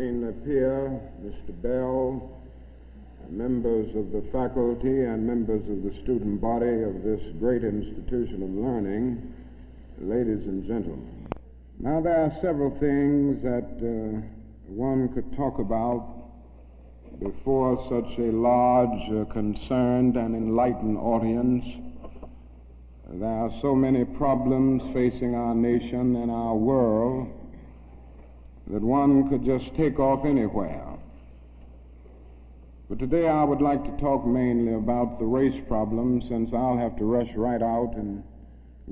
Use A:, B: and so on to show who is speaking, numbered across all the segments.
A: Rahj'iladelphia, Mr. Bell, members of the faculty and members of the student body of this great institution of learning, ladies and gentlemen. Now, there are several things that one could talk about before such a large, concerned, and enlightened audience. There are so many problems facing our nation and our world that one could just take off anywhere. But today I would like to talk mainly about the race problem, since I'll have to rush right out and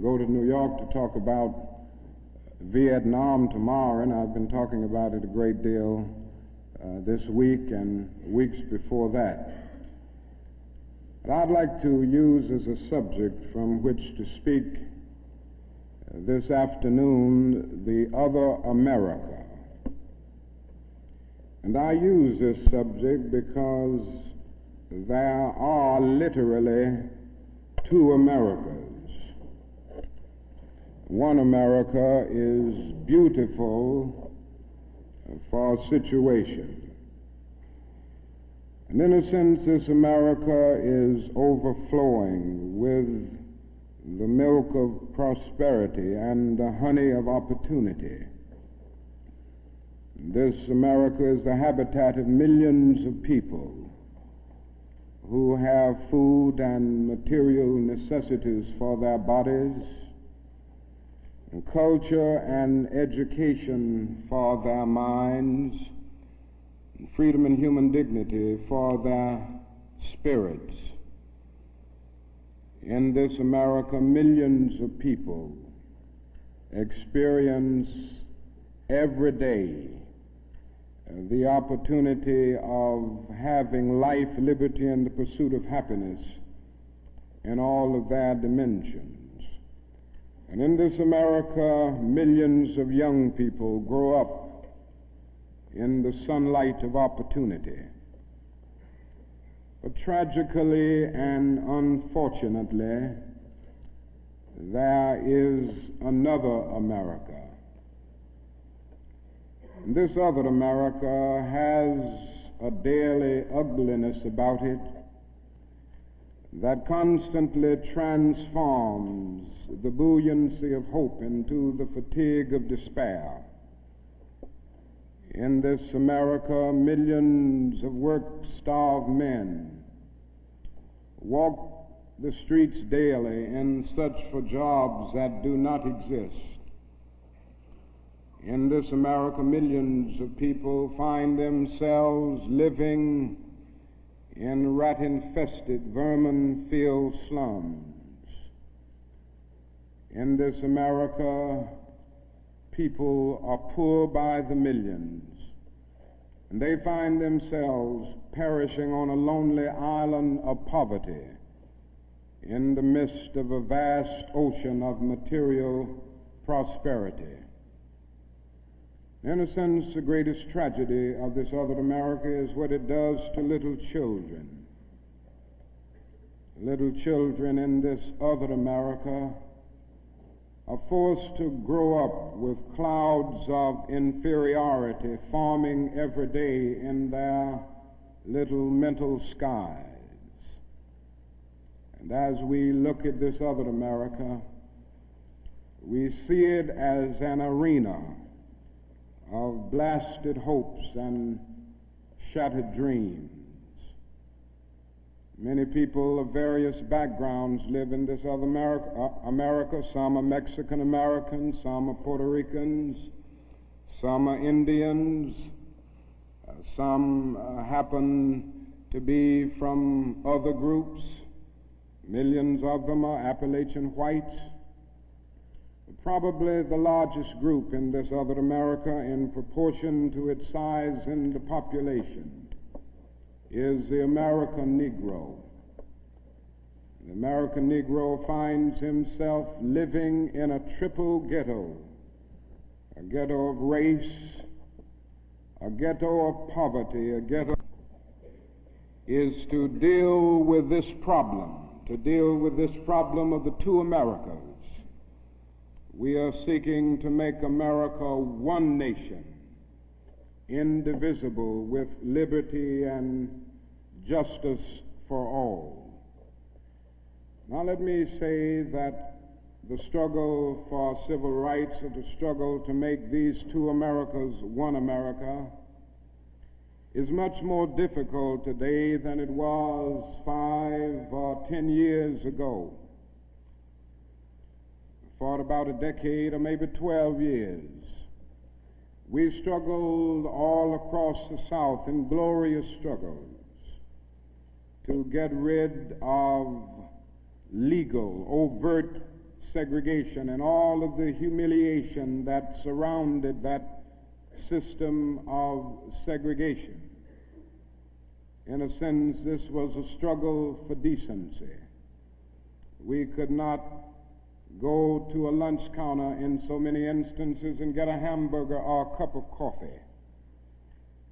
A: go to New York to talk about Vietnam tomorrow, and I've been talking about it a great deal this week and weeks before that. But I'd like to use as a subject from which to speak this afternoon the other America. And I use this subject because there are literally two Americas. One America is beautiful for a situation. And in a sense, this America is overflowing with the milk of prosperity and the honey of opportunity. This America is the habitat of millions of people who have food and material necessities for their bodies, and culture and education for their minds, and freedom and human dignity for their spirits. In this America, millions of people experience every day the opportunity of having life, liberty, and the pursuit of happiness in all of their dimensions. And in this America, millions of young people grow up in the sunlight of opportunity. But tragically and unfortunately, there is another America. And this other America has a daily ugliness about it that constantly transforms the buoyancy of hope into the fatigue of despair. In this America, millions of work-starved men walk the streets daily in search for jobs that do not exist. In this America, millions of people find themselves living in rat-infested, vermin-filled slums. In this America, people are poor by the millions, and they find themselves perishing on a lonely island of poverty in the midst of a vast ocean of material prosperity. In a sense, the greatest tragedy of this other America is what it does to little children. Little children in this other America are forced to grow up with clouds of inferiority forming every day in their little mental skies. And as we look at this other America, we see it as an arena of blasted hopes and shattered dreams. Many people of various backgrounds live in this other America. Some are Mexican Americans, some are Puerto Ricans, some are Indians, some happen to be from other groups. Millions of them are Appalachian whites. Probably the largest group in this other America, in proportion to its size in the population, is the American Negro. The American Negro finds himself living in a triple ghetto, a ghetto of race, a ghetto of poverty, a ghetto is to deal with this problem of the two Americas. We are seeking to make America one nation, indivisible, with liberty and justice for all. Now let me say that the struggle for civil rights, or the struggle to make these two Americas one America, is much more difficult today than it was 5 or 10 years ago. For about a decade or maybe 12 years, we struggled all across the South in glorious struggles to get rid of legal, overt segregation and all of the humiliation that surrounded that system of segregation. In a sense, this was a struggle for decency. We could not go to a lunch counter in so many instances and get a hamburger or a cup of coffee.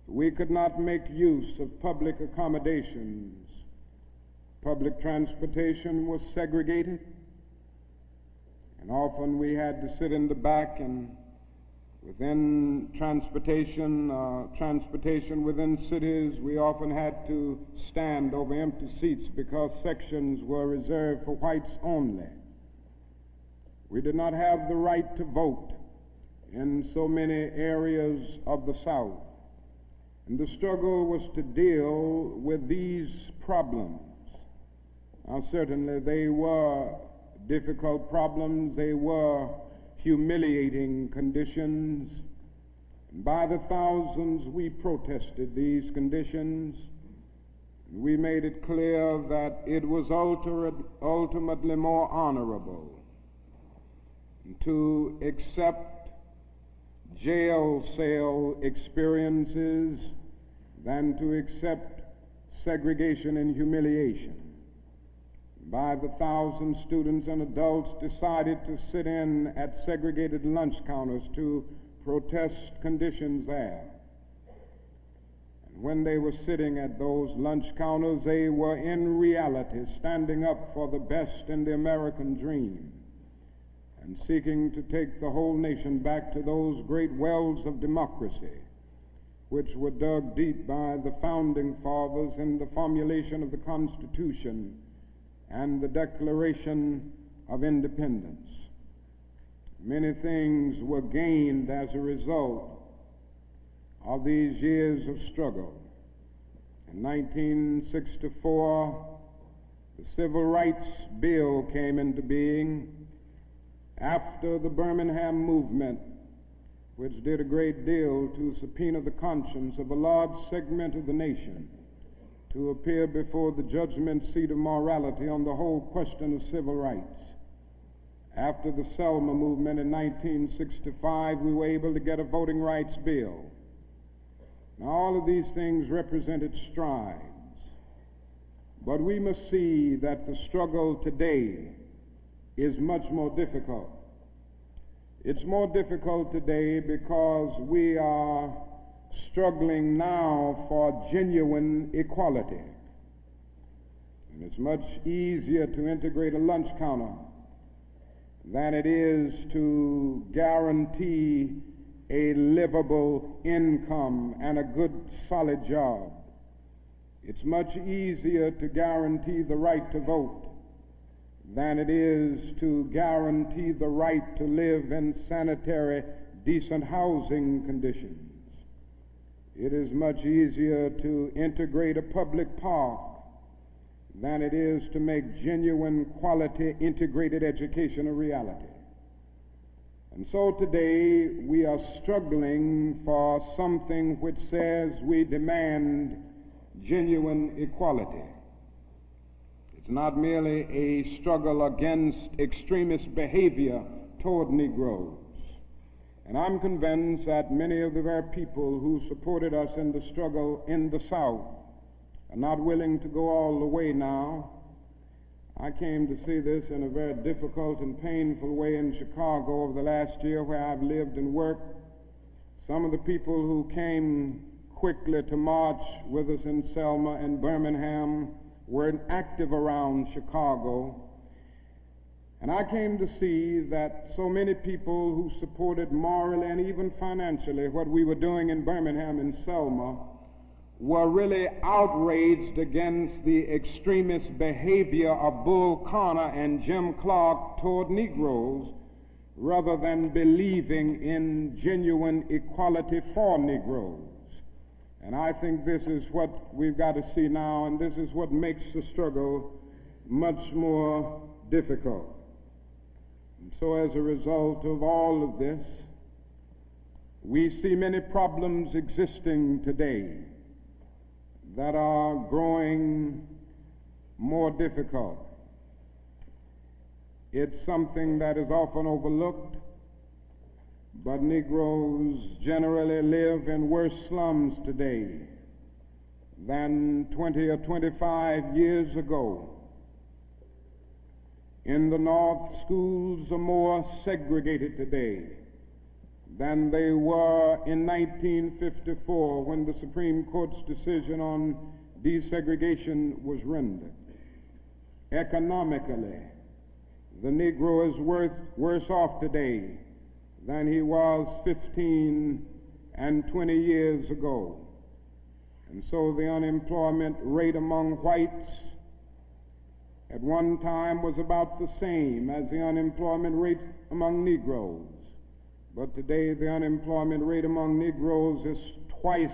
A: We could not make use of public accommodations. Public transportation was segregated, and often we had to sit in the back, and within transportation within cities, we often had to stand over empty seats because sections were reserved for whites only. We did not have the right to vote in so many areas of the South. And the struggle was to deal with these problems. Now, certainly they were difficult problems. They were humiliating conditions. And by the thousands, we protested these conditions. We made it clear that it was ultimately more honorable to accept jail cell experiences than to accept segregation and humiliation. By the thousands, students and adults decided to sit in at segregated lunch counters to protest conditions there. And when they were sitting at those lunch counters, they were in reality standing up for the best in the American dream and seeking to take the whole nation back to those great wells of democracy which were dug deep by the founding fathers in the formulation of the Constitution and the Declaration of Independence. Many things were gained as a result of these years of struggle. In 1964, the Civil Rights Bill came into being after the Birmingham movement, which did a great deal to subpoena the conscience of a large segment of the nation to appear before the judgment seat of morality on the whole question of civil rights. After the Selma movement in 1965, we were able to get a voting rights bill. Now, all of these things represented strides, but we must see that the struggle today is much more difficult. It's more difficult today because we are struggling now for genuine equality. And it's much easier to integrate a lunch counter than it is to guarantee a livable income and a good, solid job. It's much easier to guarantee the right to vote than it is to guarantee the right to live in sanitary, decent housing conditions. It is much easier to integrate a public park than it is to make genuine, quality, integrated education a reality. And so today we are struggling for something which says we demand genuine equality. It's not merely a struggle against extremist behavior toward Negroes. And I'm convinced that many of the very people who supported us in the struggle in the South are not willing to go all the way now. I came to see this in a very difficult and painful way in Chicago over the last year, where I've lived and worked. Some of the people who came quickly to march with us in Selma and Birmingham were active around Chicago, And I came to see that so many people who supported morally and even financially what we were doing in Birmingham and Selma were really outraged against the extremist behavior of Bull Connor and Jim Clark toward Negroes, rather than believing in genuine equality for Negroes. And I think this is what we've got to see now, and this is what makes the struggle much more difficult. And so as a result of all of this, we see many problems existing today that are growing more difficult. It's something that is often overlooked, but Negroes generally live in worse slums today than 20 or 25 years ago. In the North, schools are more segregated today than they were in 1954 when the Supreme Court's decision on desegregation was rendered. Economically, the Negro is worse off today than he was 15 and 20 years ago. And so the unemployment rate among whites at one time was about the same as the unemployment rate among Negroes. But today the unemployment rate among Negroes is twice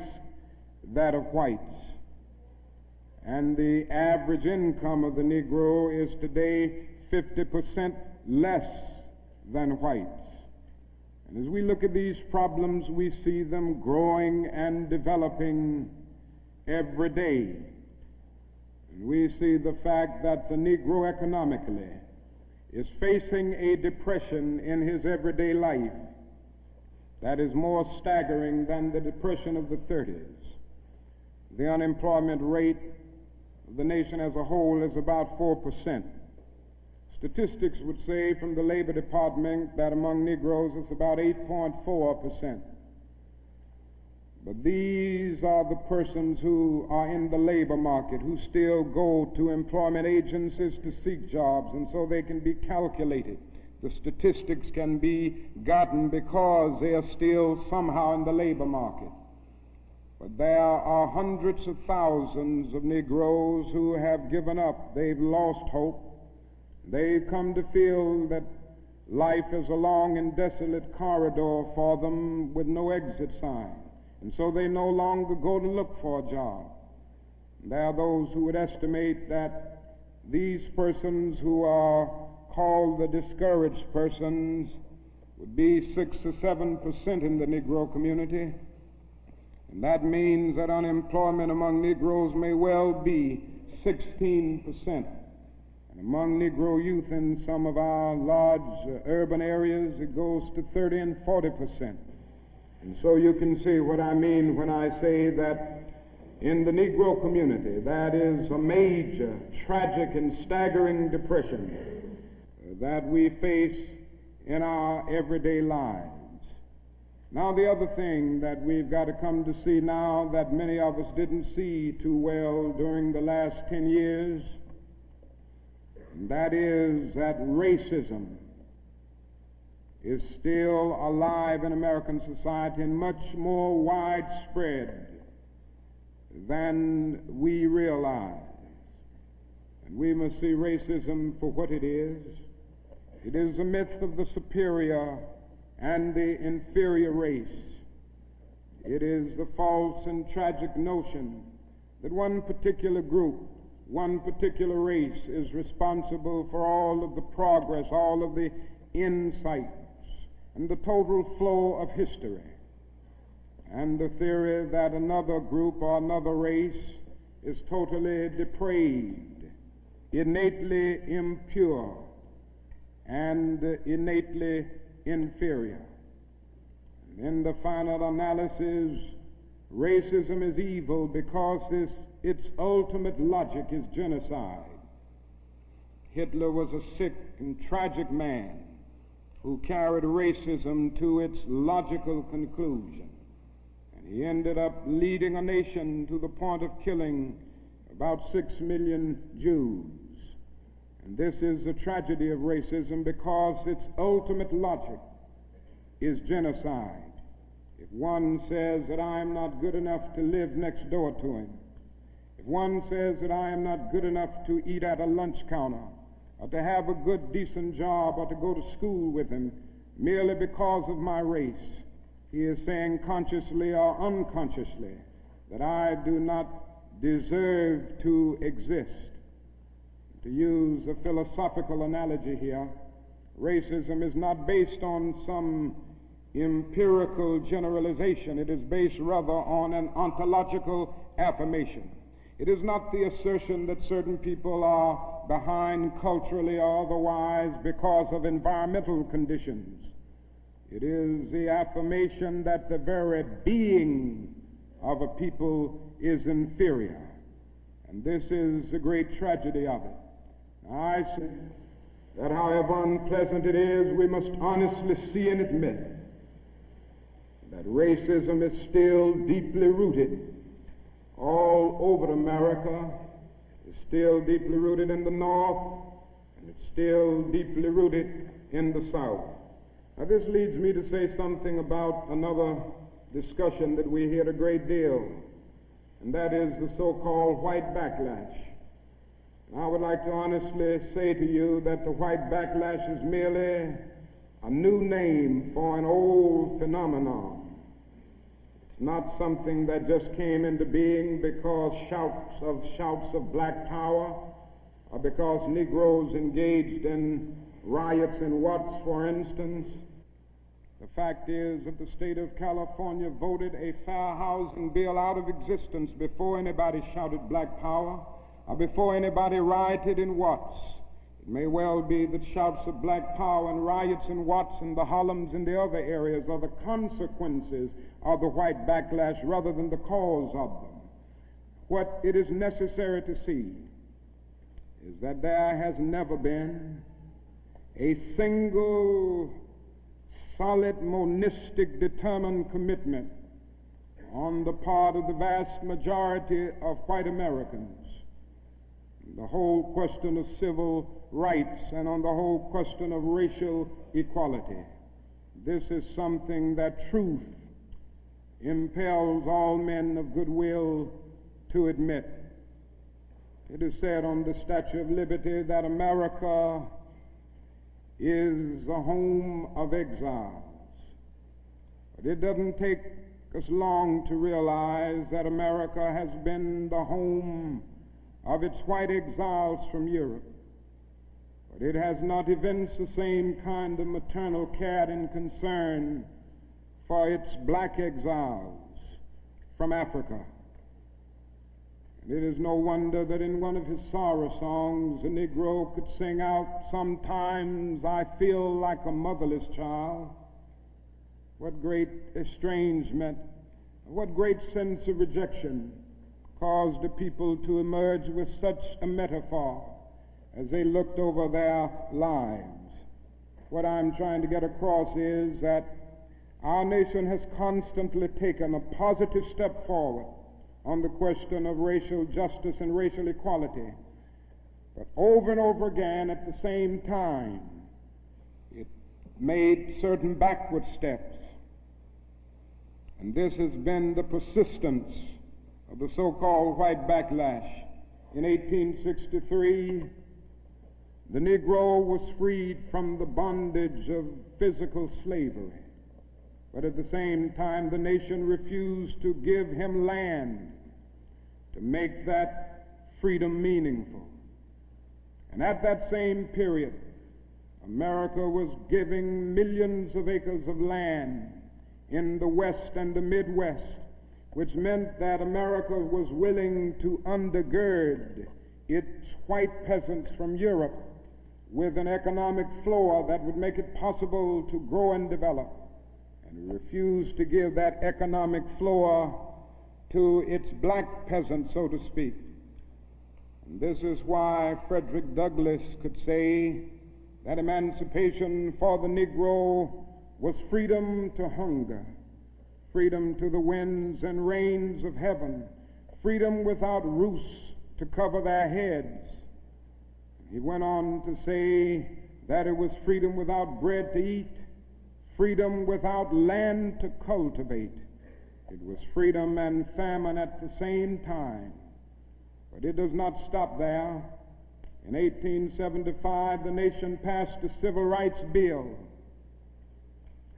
A: that of whites. And the average income of the Negro is today 50% less than whites. And as we look at these problems, we see them growing and developing every day. And we see the fact that the Negro economically is facing a depression in his everyday life that is more staggering than the depression of the 30s. The unemployment rate of the nation as a whole is about 4%. Statistics would say from the Labor Department that among Negroes it's about 8.4%. But these are the persons who are in the labor market, who still go to employment agencies to seek jobs, and so they can be calculated. The statistics can be gotten because they are still somehow in the labor market. But there are hundreds of thousands of Negroes who have given up. They've lost hope. They've come to feel that life is a long and desolate corridor for them with no exit sign. And so they no longer go to look for a job. There are those who would estimate that these persons who are called the discouraged persons would be 6 or 7% in the Negro community. And that means that unemployment among Negroes may well be 16%. And among Negro youth in some of our large urban areas, it goes to 30 and 40%. And so you can see what I mean when I say that in the Negro community, that is a major, tragic, and staggering depression that we face in our everyday lives. Now, the other thing that we've got to come to see now that many of us didn't see too well during the last 10 years, and that is that racism is still alive in American society and much more widespread than we realize. And we must see racism for what it is. It is a myth of the superior and the inferior race. It is the false and tragic notion that one particular group, one particular race is responsible for all of the progress, all of the insights, and the total flow of history. And the theory that another group or another race is totally depraved, innately impure, and innately inferior. And in the final analysis, racism is evil because its ultimate logic is genocide. Hitler was a sick and tragic man who carried racism to its logical conclusion. And he ended up leading a nation to the point of killing about 6 million Jews. And this is the tragedy of racism, because its ultimate logic is genocide. If one says that I am not good enough to live next door to him, if one says that I am not good enough to eat at a lunch counter, or to have a good, decent job, or to go to school with him, merely because of my race, he is saying consciously or unconsciously that I do not deserve to exist. To use a philosophical analogy here, racism is not based on some empirical generalization. It is based rather on an ontological affirmation. It is not the assertion that certain people are behind culturally or otherwise because of environmental conditions. It is the affirmation that the very being of a people is inferior. And this is the great tragedy of it. I say that however unpleasant it is, we must honestly see and admit that racism is still deeply rooted all over America. It's still deeply rooted in the North, and it's still deeply rooted in the South. Now this leads me to say something about another discussion that we hear a great deal, and that is the so-called white backlash. I would like to honestly say to you that the white backlash is merely a new name for an old phenomenon. It's not something that just came into being because shouts of black power, or because Negroes engaged in riots in Watts, for instance. The fact is that the state of California voted a fair housing bill out of existence before anybody shouted black power, or before anybody rioted in Watts. It may well be that shouts of black power and riots in Watts and the Harlems and the other areas are the consequences of the white backlash rather than the cause of them. What it is necessary to see is that there has never been a single solid, monistic, determined commitment on the part of the vast majority of white Americans, the whole question of civil rights and on the whole question of racial equality. This is something that truth impels all men of goodwill to admit. It is said on the Statue of Liberty that America is the home of exiles. But it doesn't take us long to realize that America has been the home of its white exiles from Europe. But it has not evinced the same kind of maternal care and concern for its black exiles from Africa. And it is no wonder that in one of his sorrow songs, a Negro could sing out, "Sometimes I feel like a motherless child." What great estrangement, what great sense of rejection caused the people to emerge with such a metaphor as they looked over their lives. What I'm trying to get across is that our nation has constantly taken a positive step forward on the question of racial justice and racial equality. But over and over again at the same time, it made certain backward steps. And this has been the persistence of the so-called white backlash. In 1863, the Negro was freed from the bondage of physical slavery. But at the same time, the nation refused to give him land to make that freedom meaningful. And at that same period, America was giving millions of acres of land in the West and the Midwest, which meant that America was willing to undergird its white peasants from Europe with an economic floor that would make it possible to grow and develop. And refused to give that economic floor to its black peasants, so to speak. And this is why Frederick Douglass could say that emancipation for the Negro was freedom to hunger, freedom to the winds and rains of heaven, freedom without roofs to cover their heads. He went on to say that it was freedom without bread to eat, freedom without land to cultivate. It was freedom and famine at the same time. But it does not stop there. In 1875, the nation passed the Civil Rights Bill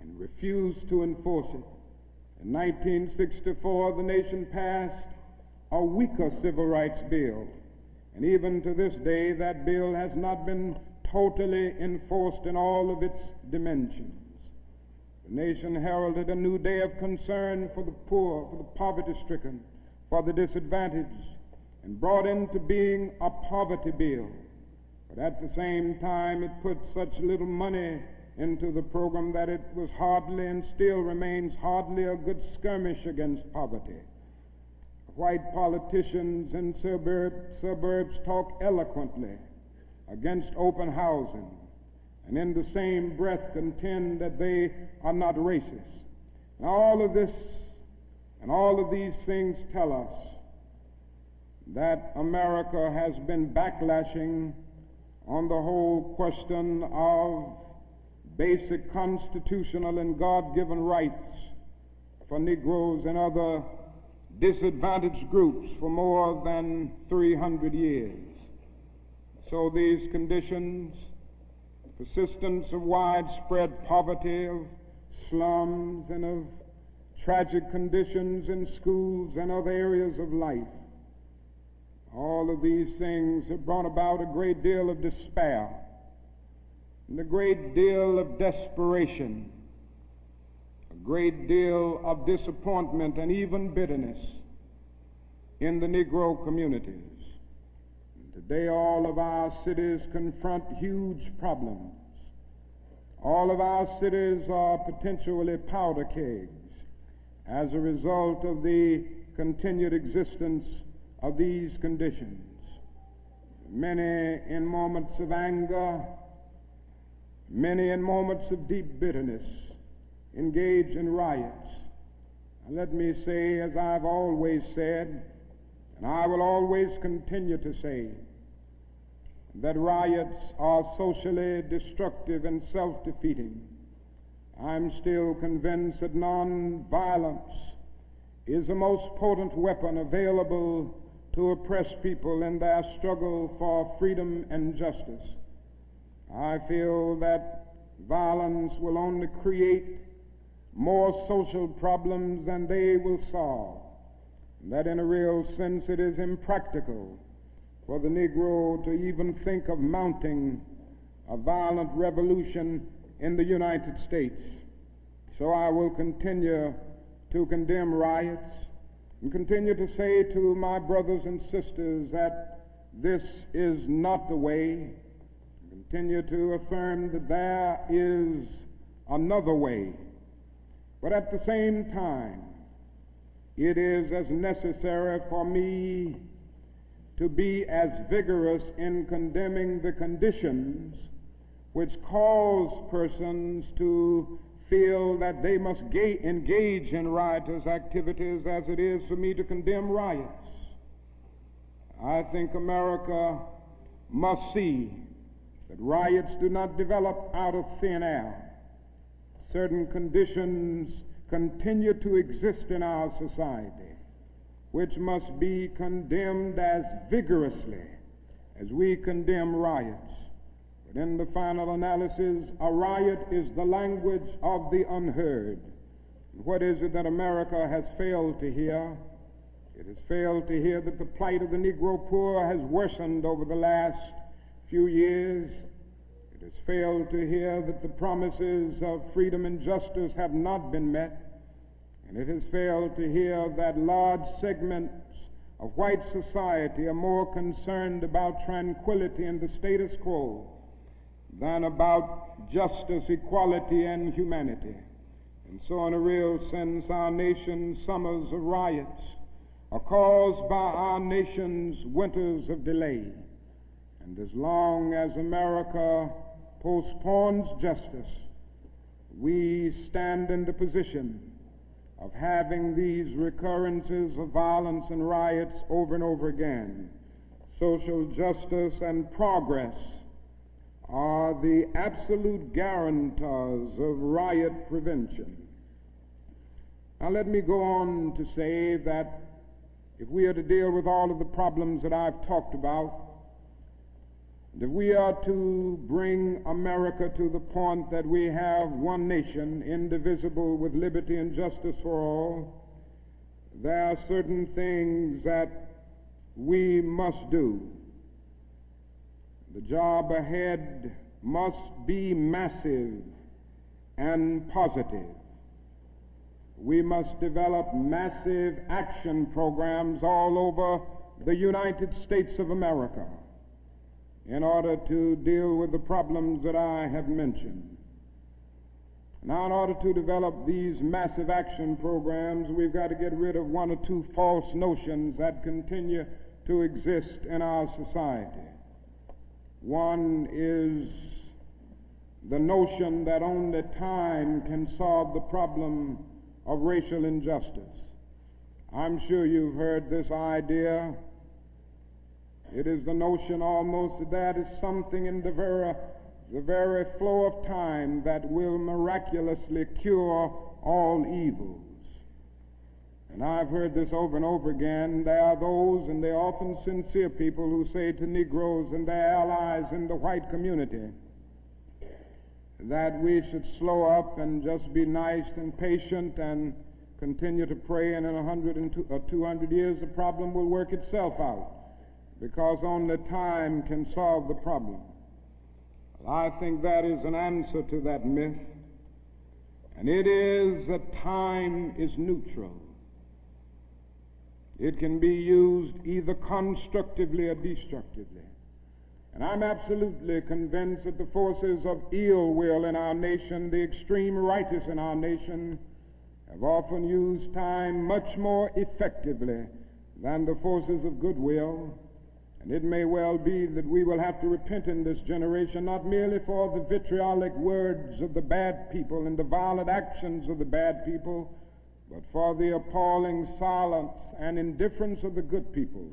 A: and refused to enforce it. In 1964, the nation passed a weaker Civil Rights Bill. And even to this day, that bill has not been totally enforced in all of its dimensions. The nation heralded a new day of concern for the poor, for the poverty-stricken, for the disadvantaged, and brought into being a poverty bill. But at the same time, it put such little money into the program that it was hardly and still remains hardly a good skirmish against poverty. White politicians in suburbs talk eloquently against open housing, and in the same breath contend that they are not racist. And all of this and all of these things tell us that America has been backlashing on the whole question of basic constitutional and God-given rights for Negroes and other disadvantaged groups for more than 300 years. So these conditions, persistence of widespread poverty, of slums, and of tragic conditions in schools and other areas of life, all of these things have brought about a great deal of despair and a great deal of desperation, a great deal of disappointment and even bitterness in the Negro communities. And today all of our cities confront huge problems. All of our cities are potentially powder kegs as a result of the continued existence of these conditions. Many in moments of anger, many in moments of deep bitterness, engage in riots. And let me say, as I've always said, and I will always continue to say, that riots are socially destructive and self-defeating. I'm still convinced that nonviolence is the most potent weapon available to oppress people in their struggle for freedom and justice. I feel that violence will only create more social problems than they will solve, and that in a real sense it is impractical for the Negro to even think of mounting a violent revolution in the United States. So I will continue to condemn riots and continue to say to my brothers and sisters that this is not the way. Continue to affirm that there is another way. But at the same time, it is as necessary for me to be as vigorous in condemning the conditions which cause persons to feel that they must engage in riotous activities as it is for me to condemn riots. I think America must see that riots do not develop out of thin air. Certain conditions continue to exist in our society, which must be condemned as vigorously as we condemn riots. But in the final analysis, a riot is the language of the unheard. And what is it that America has failed to hear? It has failed to hear that the plight of the Negro poor has worsened over the last few years. It has failed to hear that the promises of freedom and justice have not been met. And it has failed to hear that large segments of white society are more concerned about tranquility and the status quo than about justice, equality, and humanity. And so in a real sense, our nation's summers of riots are caused by our nation's winters of delay. And as long as America postpones justice, we stand in the position of having these recurrences of violence and riots over and over again. social justice, and progress are the absolute guarantors of riot prevention. Now let me go on to say that if we are to deal with all of the problems that I've talked about, and if we are to bring America to the point that we have one nation, indivisible, with liberty and justice for all, there are certain things that we must do. The job ahead must be massive and positive. We must develop massive action programs all over the United States of America in order to deal with the problems that I have mentioned. Now, in order to develop these massive action programs, we've got to get rid of one or two false notions that continue to exist in our society. One is the notion that only time can solve the problem of racial injustice. I'm sure you've heard this idea. It is the notion almost that is something in the very flow of time that will miraculously cure all evils. And I've heard this over and over again. There are those, and they're often sincere people, who say to Negroes and their allies in the white community that we should slow up and just be nice and patient and continue to pray, and in 100 or 200 years the problem will work itself out, because only time can solve the problem. I think that is an answer to that myth, and it is that time is neutral. It can be used either constructively or destructively. And I'm absolutely convinced that the forces of ill will in our nation, the extreme righteous in our nation, have often used time much more effectively than the forces of goodwill. And it may well be that we will have to repent in this generation, not merely for the vitriolic words of the bad people and the violent actions of the bad people, but for the appalling silence and indifference of the good people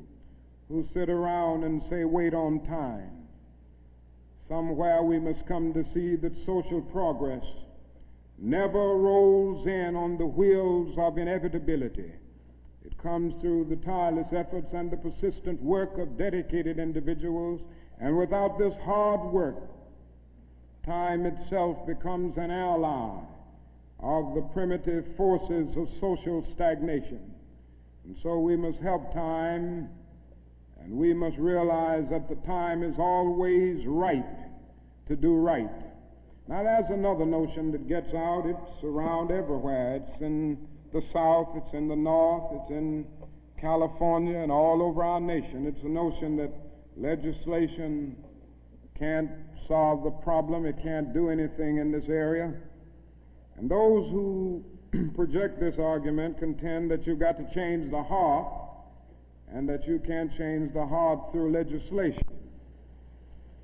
A: who sit around and say, wait on time. Somewhere we must come to see that social progress never rolls in on the wheels of inevitability. It comes through the tireless efforts and the persistent work of dedicated individuals, and without this hard work, time itself becomes an ally of the primitive forces of social stagnation. And so we must help time, and we must realize that the time is always right to do right. Now there's another notion that gets out. It's around everywhere. It's in the South, it's in the North, it's in California, and all over our nation. It's the notion that legislation can't solve the problem. It can't do anything in this area. And those who project this argument contend that you've got to change the heart, and that you can't change the heart through legislation.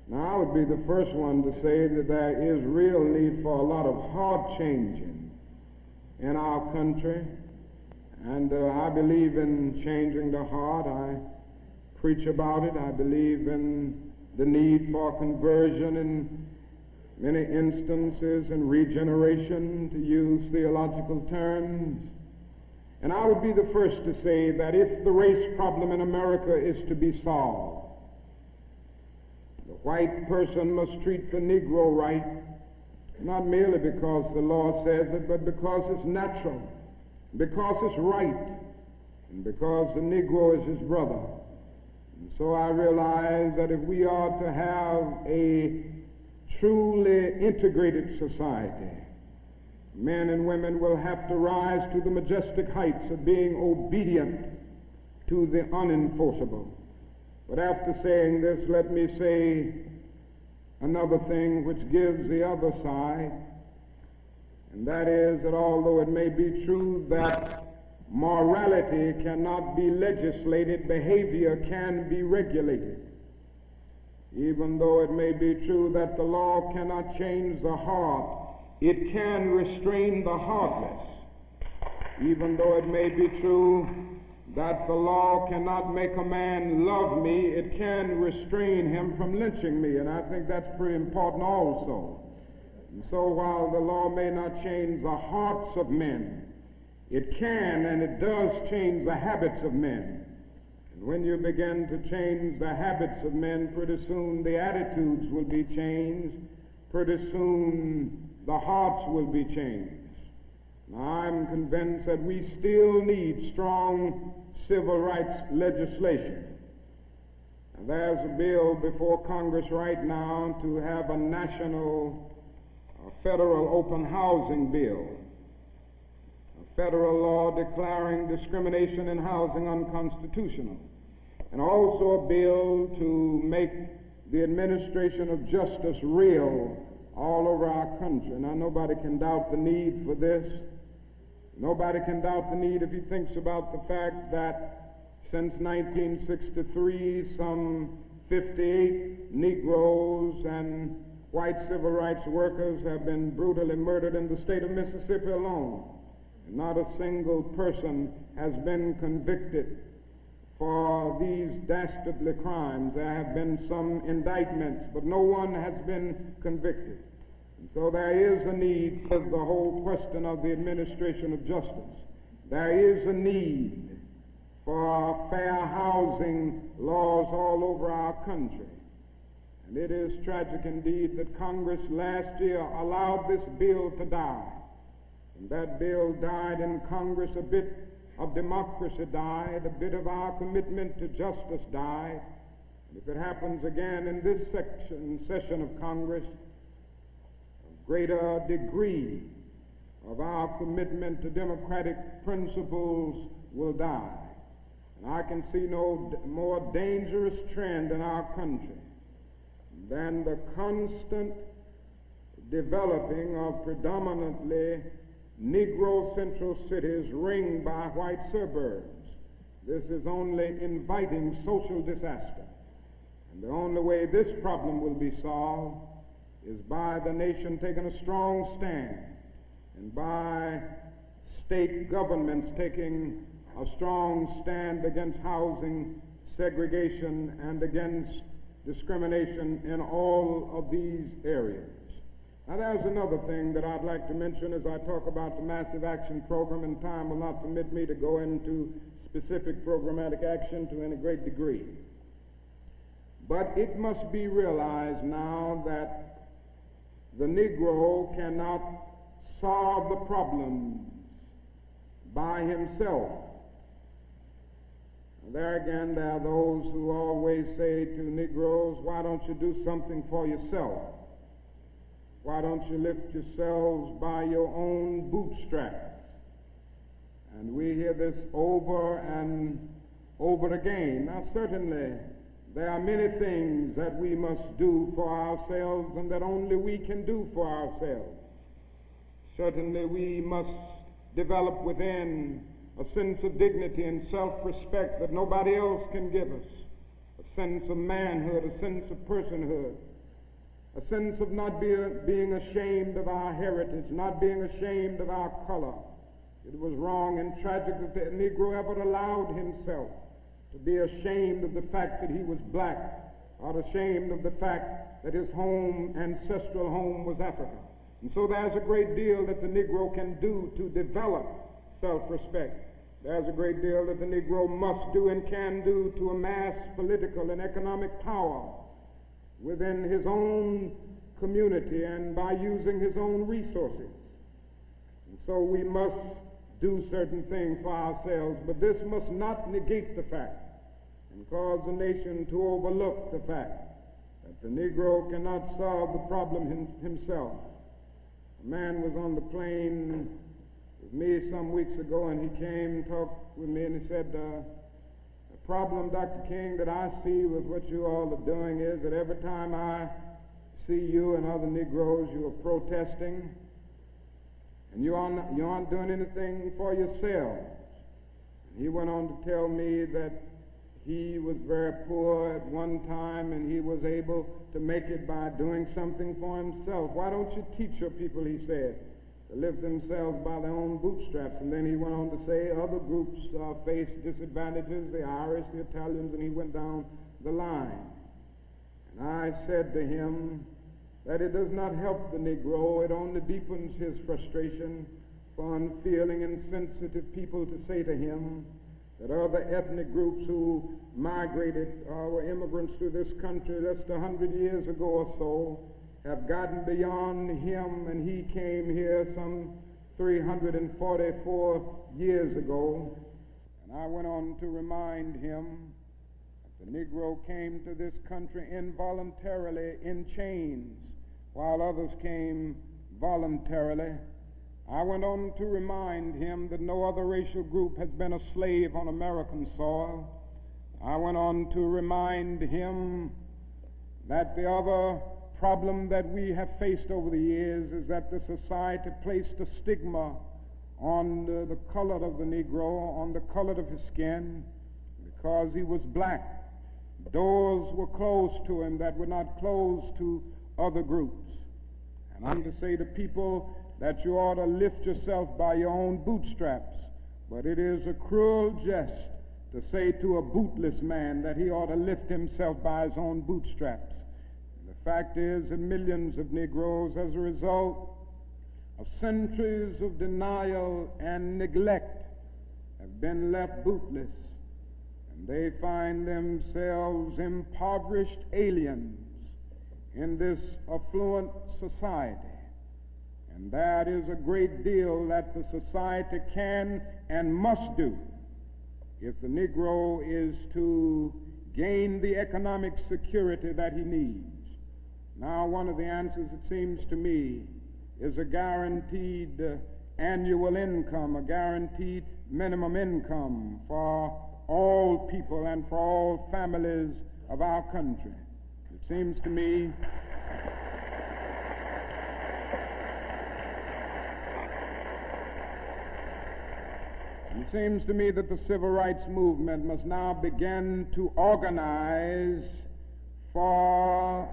A: Now, I would be the first one to say that there is real need for a lot of heart changing in our country, and I believe in changing the heart. I preach about it. I believe in the need for conversion in many instances, and regeneration, to use theological terms. And I would be the first to say that if the race problem in America is to be solved, the white person must treat the Negro right, not merely because the law says it, but because it's natural, because it's right, and because the Negro is his brother. And so I realize that if we are to have a truly integrated society, men and women will have to rise to the majestic heights of being obedient to the unenforceable. But after saying this, let me say another thing which gives the other side, and that is that although it may be true that morality cannot be legislated, behavior can be regulated. Even though it may be true that the law cannot change the heart, it can restrain the heartless. Even though it may be true that the law cannot make a man love me, it can restrain him from lynching me, and I think that's pretty important also. And so while the law may not change the hearts of men, it can and it does change the habits of men. And when you begin to change the habits of men, pretty soon the attitudes will be changed, pretty soon the hearts will be changed. Now, I'm convinced that we still need strong civil rights legislation. And there's a bill before Congress right now to have a national federal open housing bill, a federal law declaring discrimination in housing unconstitutional, and also a bill to make the administration of justice real all over our country. Now, nobody can doubt the need for this. Nobody can doubt the need if he thinks about the fact that since 1963, some 58 Negroes and white civil rights workers have been brutally murdered in the state of Mississippi alone. And not a single person has been convicted for these dastardly crimes. There have been some indictments, but no one has been convicted. And so there is a need for the whole question of the administration of justice. There is a need for fair housing laws all over our country. And it is tragic indeed that Congress last year allowed this bill to die. And that bill died in Congress. A bit of democracy died, a bit of our commitment to justice died. And if it happens again in this session of Congress, a greater degree of our commitment to democratic principles will die. And I can see no more dangerous trend in our country than the constant developing of predominantly Negro central cities ringed by white suburbs. This is only inviting social disaster. And the only way this problem will be solved is by the nation taking a strong stand and by state governments taking a strong stand against housing segregation and against discrimination in all of these areas. Now, there's another thing that I'd like to mention as I talk about the Massive Action Program, and time will not permit me to go into specific programmatic action to any great degree. But it must be realized now that the Negro cannot solve the problems by himself. There again, there are those who always say to Negroes, why don't you do something for yourself? Why don't you lift yourselves by your own bootstraps? And we hear this over and over again. Now, certainly, there are many things that we must do for ourselves and that only we can do for ourselves. Certainly, we must develop within a sense of dignity and self-respect that nobody else can give us, a sense of manhood, a sense of personhood, a sense of not being ashamed of our heritage, not being ashamed of our color. It was wrong and tragic that the Negro ever allowed himself to be ashamed of the fact that he was black, or ashamed of the fact that his ancestral home was Africa. And so there's a great deal that the Negro can do to develop self-respect. There's a great deal that the Negro must do and can do to amass political and economic power within his own community and by using his own resources. And so we must do certain things for ourselves, but this must not negate the fact and cause the nation to overlook the fact that the Negro cannot solve the problem himself. A man was on the plane with me some weeks ago, and he came and talked with me, and he said, the problem, Dr. King, that I see with what you all are doing is that every time I see you and other Negroes, you are protesting, and you aren't doing anything for yourselves. And he went on to tell me that he was very poor at one time, and he was able to make it by doing something for himself. Why don't you teach your people, he said, to lift themselves by their own bootstraps. And then he went on to say other groups face disadvantages, the Irish, the Italians, and he went down the line. And I said to him that it does not help the Negro, it only deepens his frustration for unfeeling and sensitive people to say to him that other ethnic groups who migrated or were immigrants to this country just 100 years ago or so have gotten beyond him, and he came here some 344 years ago. And I went on to remind him that the Negro came to this country involuntarily in chains, while others came voluntarily. I went on to remind him that no other racial group has been a slave on American soil. I went on to remind him that the other problem that we have faced over the years is that the society placed a stigma on the color of the Negro, on the color of his skin, because he was black. Doors were closed to him that were not closed to other groups. And I'm to say to people that you ought to lift yourself by your own bootstraps, but it is a cruel jest to say to a bootless man that he ought to lift himself by his own bootstraps. And the fact is that millions of Negroes, as a result of centuries of denial and neglect, have been left bootless, and they find themselves impoverished aliens in this affluent society. And that is a great deal that the society can and must do if the Negro is to gain the economic security that he needs. Now, one of the answers, it seems to me, is a guaranteed annual income, a guaranteed minimum income for all people and for all families of our country. It seems to me that the civil rights movement must now begin to organize for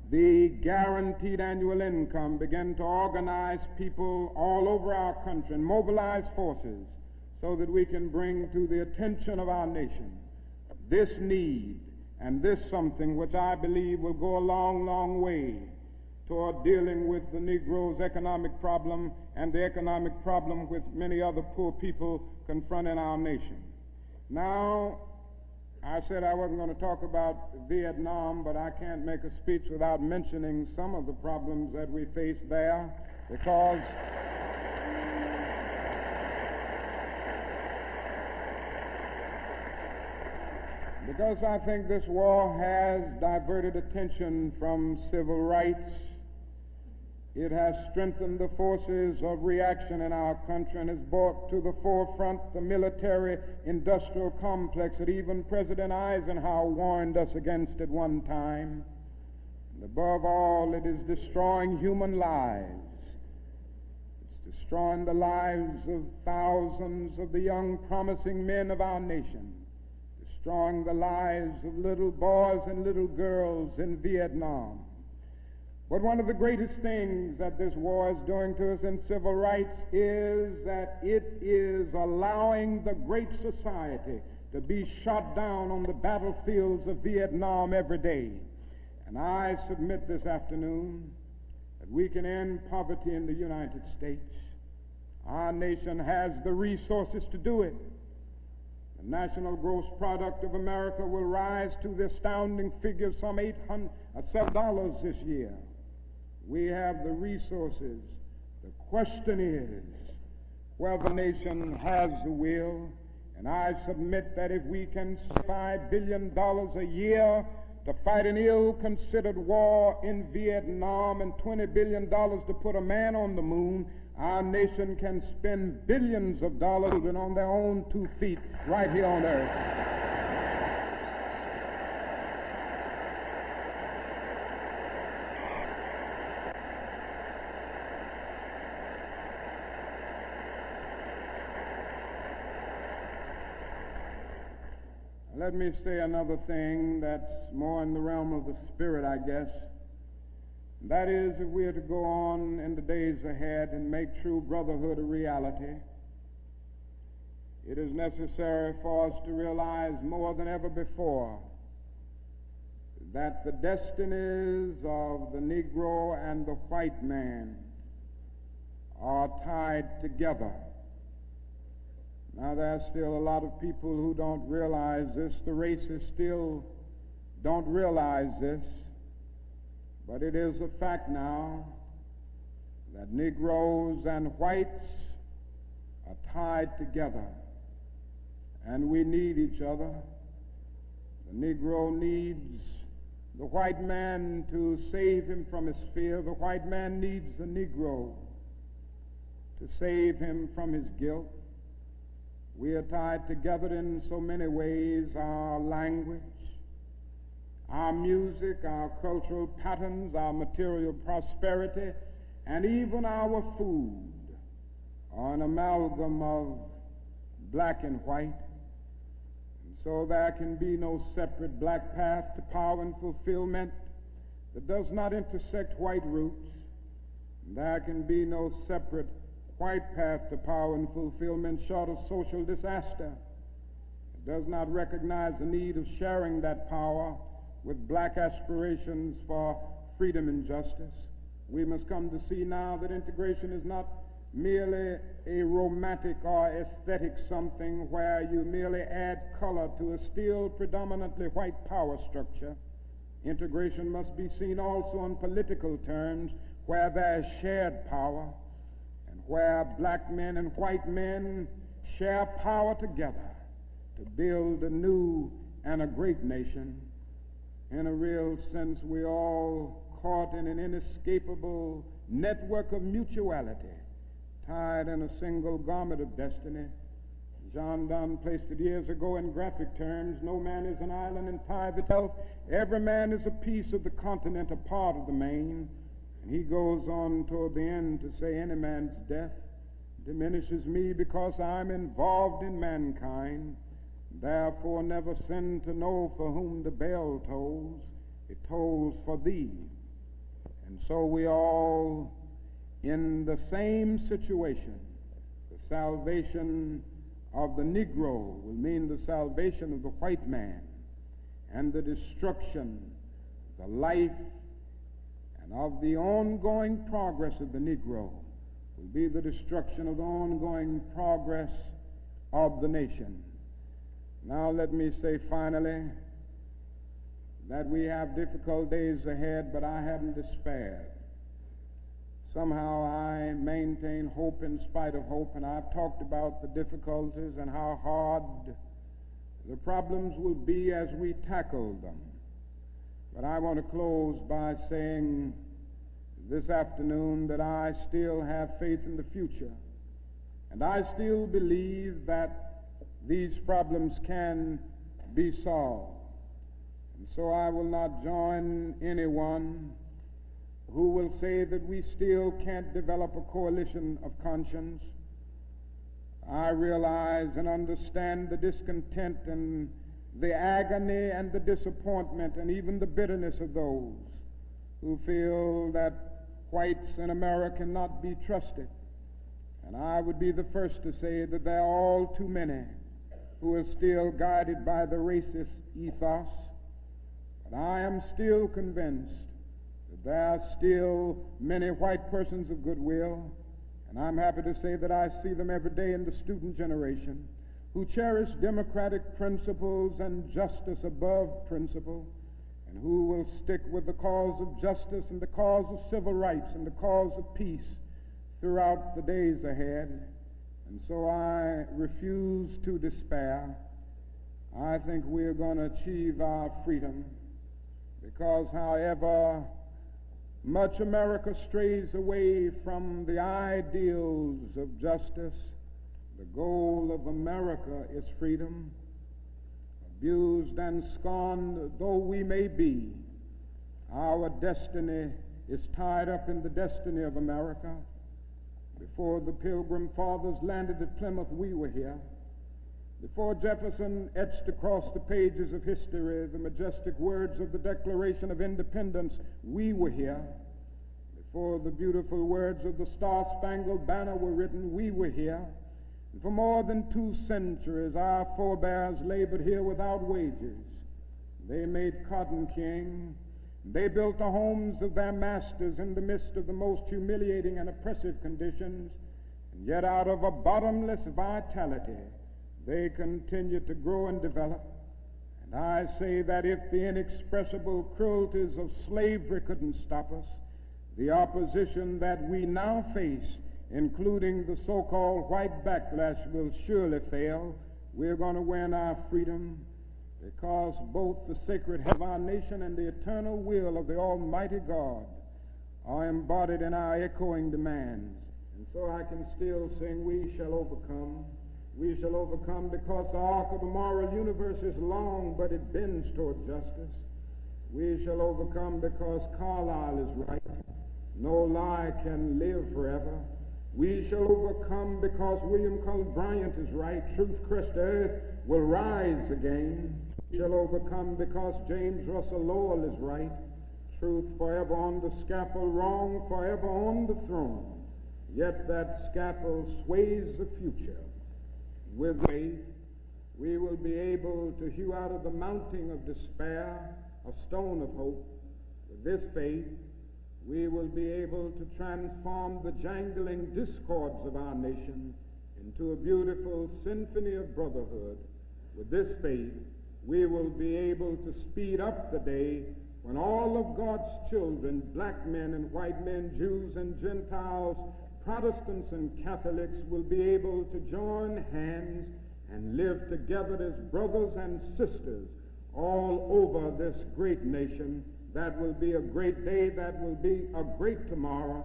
A: the guaranteed annual income, begin to organize people all over our country and mobilize forces so that we can bring to the attention of our nation this need and this something which I believe will go a long, long way toward dealing with the Negro's economic problem and the economic problem which many other poor people confront in our nation. Now, I said I wasn't going to talk about Vietnam, but I can't make a speech without mentioning some of the problems that we face there, because I think this war has diverted attention from civil rights. It has strengthened the forces of reaction in our country and has brought to the forefront the military-industrial complex that even President Eisenhower warned us against at one time. And above all, it is destroying human lives. It's destroying the lives of thousands of the young, promising men of our nation, destroying the lives of little boys and little girls in Vietnam. But one of the greatest things that this war is doing to us in civil rights is that it is allowing the great society to be shot down on the battlefields of Vietnam every day. And I submit this afternoon that we can end poverty in the United States. Our nation has the resources to do it. The national gross product of America will rise to the astounding figure of some $7 this year. We have the resources. The question is whether the nation has the will. And I submit that if we can spend $5 billion a year to fight an ill-considered war in Vietnam and $20 billion to put a man on the moon, our nation can spend billions of dollars on their own 2 feet right here on earth. Let me say another thing that's more in the realm of the spirit, I guess. That is, if we are to go on in the days ahead and make true brotherhood a reality, it is necessary for us to realize more than ever before that the destinies of the Negro and the white man are tied together. Now, there's still a lot of people who don't realize this. The racists still don't realize this. But it is a fact now that Negroes and whites are tied together, and we need each other. The Negro needs the white man to save him from his fear. The white man needs the Negro to save him from his guilt. We are tied together in so many ways: our language, our music, our cultural patterns, our material prosperity, and even our food are an amalgam of black and white. And so there can be no separate black path to power and fulfillment that does not intersect white roots. There can be no separate white path to power and fulfillment short of social disaster. It does not recognize the need of sharing that power with black aspirations for freedom and justice. We must come to see now that integration is not merely a romantic or aesthetic something where you merely add color to a still predominantly white power structure. Integration must be seen also in political terms, where there is shared power and where black men and white men share power together to build a new and a great nation. In a real sense, we're all caught in an inescapable network of mutuality, tied in a single garment of destiny. John Donne placed it years ago in graphic terms: no man is an island entire itself. Every man is a piece of the continent, a part of the main. And he goes on toward the end to say, any man's death diminishes me because I'm involved in mankind. Therefore never sin to know for whom the bell tolls. It tolls for thee. And so we all in the same situation. The salvation of the Negro will mean the salvation of the white man, and the destruction, the life, and of the ongoing progress of the Negro will be the destruction of the ongoing progress of the nation. Now let me say finally that we have difficult days ahead, but I haven't despaired. Somehow I maintain hope in spite of hope, and I've talked about the difficulties and how hard the problems will be as we tackle them. But I want to close by saying this afternoon that I still have faith in the future, and I still believe that these problems can be solved. And so I will not join anyone who will say that we still can't develop a coalition of conscience. I realize and understand the discontent and the agony and the disappointment and even the bitterness of those who feel that whites in America cannot be trusted. And I would be the first to say that there are all too many who are still guided by the racist ethos. But I am still convinced that there are still many white persons of goodwill, and I'm happy to say that I see them every day in the student generation, who cherish democratic principles and justice above principle, and who will stick with the cause of justice and the cause of civil rights and the cause of peace throughout the days ahead. And so I refuse to despair. I think we are going to achieve our freedom, because however much America strays away from the ideals of justice, the goal of America is freedom. Abused and scorned though we may be, our destiny is tied up in the destiny of America. Before the Pilgrim Fathers landed at Plymouth, we were here. Before Jefferson etched across the pages of history the majestic words of the Declaration of Independence, we were here. before the beautiful words of the Star-Spangled Banner were written, we were here. And for more than 2 centuries, our forebears labored here without wages. They made cotton king. They built the homes of their masters in the midst of the most humiliating and oppressive conditions. And yet out of a bottomless vitality, they continued to grow and develop. And I say that if the inexpressible cruelties of slavery couldn't stop us, the opposition that we now face, including the so-called white backlash, will surely fail. We're going to win our freedom, because both the sacred head of our nation and the eternal will of the Almighty God are embodied in our echoing demands. And so I can still sing, we shall overcome. We shall overcome because the arc of the moral universe is long, but it bends toward justice. We shall overcome because Carlyle is right. No lie can live forever. We shall overcome because William Cullen Bryant is right. Truth crushed earth will rise again. We shall overcome because James Russell Lowell is right. Truth forever on the scaffold, wrong forever on the throne. Yet that scaffold sways the future. With faith, we will be able to hew out of the mounting of despair a stone of hope. With this faith, we will be able to transform the jangling discords of our nation into a beautiful symphony of brotherhood. With this faith, we will be able to speed up the day when all of God's children, black men and white men, Jews and Gentiles, Protestants and Catholics, will be able to join hands and live together as brothers and sisters all over this great nation. That will be a great day. That will be a great tomorrow.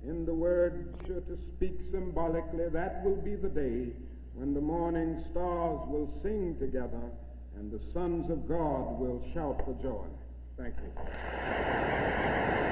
A: In the word, to speak symbolically, that will be the day when the morning stars will sing together and the sons of God will shout for joy. Thank you.